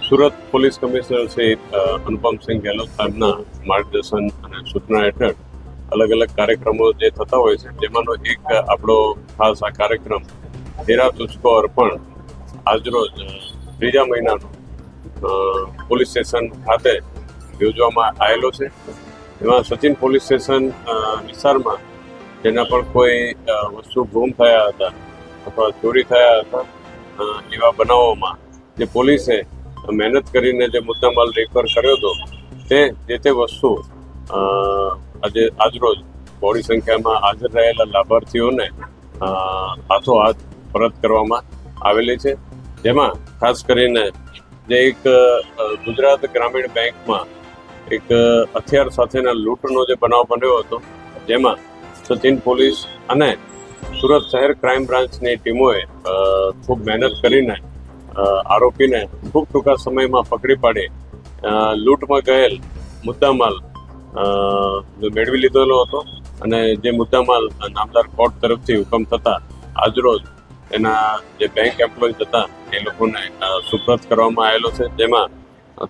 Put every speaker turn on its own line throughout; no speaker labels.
Surat police commissioner Shri Anupamsinh Gehlot સાહેબના માર્ગદર્શન અને સૂચના હેઠળ અલગ અલગ કાર્યક્રમો જે થતા હોય છે જેમાંનો એક આપણો ખાસ આ કાર્યક્રમ તેરા તુજકો અર્પણ આજરોજ ત્રીજા મહિનાનો પોલીસ સ્ટેશન ખાતે યોજવામાં આવેલો છે. એમાં સચિન પોલીસ સ્ટેશન વિસ્તારમાં જેના પણ કોઈ વસ્તુ ગુમ થયા હતા અથવા ચોરી થયા હતા એવા બનાવોમાં જે પોલીસે મહેનત કરીને જે મુદ્દામાલ રિકવર કર્યો હતો તે વસ્તુ આજરોજ બહોળી સંખ્યામાં હાજર રહેલા લાભાર્થીઓને હાથોહાથ પરત કરવામાં આવેલી છે. જેમાં ખાસ કરીને જે એક ગુજરાત ગ્રામીણ બેંકમાં એક હથિયાર સાથેના લૂંટનો જે બનાવ બન્યો હતો જેમાં સચિન પોલીસ અને સુરત શહેર ક્રાઇમ બ્રાન્ચની ટીમોએ ખૂબ મહેનત કરીને આરોપીને ખૂબ ટૂંકા સમયમાં પકડી પાડી લૂંટમાં ગયેલ મુદ્દામાલ મેળવી લીધેલો હતો અને જે મુદ્દામાલ નામદાર કોર્ટ તરફથી હુકમ થતા આજરોજ એના જે બેંક એમ્પ્લોઈઝ હતા એ લોકોને સુપ્રત કરવામાં આવેલો છે. જેમાં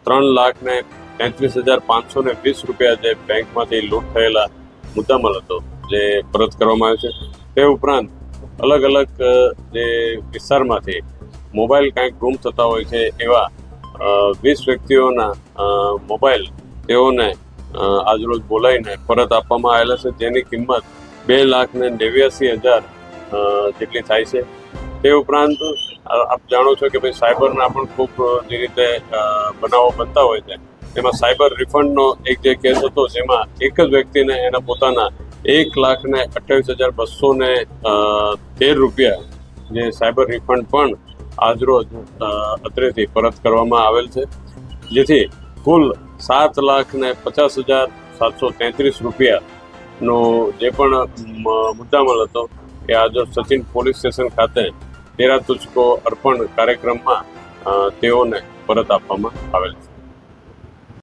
3,33,520 રૂપિયા જે બેંકમાંથી લૂંટ થયેલા મુદ્દામાલ હતો જે પરત કરવામાં આવ્યો છે. તે ઉપરાંત અલગ અલગ જે વિસ્તારમાંથી મોબાઈલ કાંઈક ગુમ થતા હોય છે એવા 20 વ્યક્તિઓના મોબાઈલ તેઓને આજરોજ બોલાવીને પરત આપવામાં આવેલા છે, જેની કિંમત 2,89,000 જેટલી થાય છે. તે ઉપરાંત આપ જાણો છો કે ભાઈ સાયબરના પણ ખૂબ જે રીતે બનાવો બનતા હોય છે એમાં સાયબર રિફંડનો એક જે કેસ હતો જેમાં એક જ વ્યક્તિને એના પોતાના 1,28,213 રૂપિયા જે સાયબર રિફંડ પણ આજરોજ અત્રેથી પરત કરવામાં આવેલ છે, જેથી કુલ 7,50,733 રૂપિયાનો જે પણ મુદ્દામાલ હતો એ આજે સચિન પોલીસ સ્ટેશન ખાતે તેરા તુજકો અર્પણ કાર્યક્રમમાં તેઓને પરત આપવામાં આવેલ છે.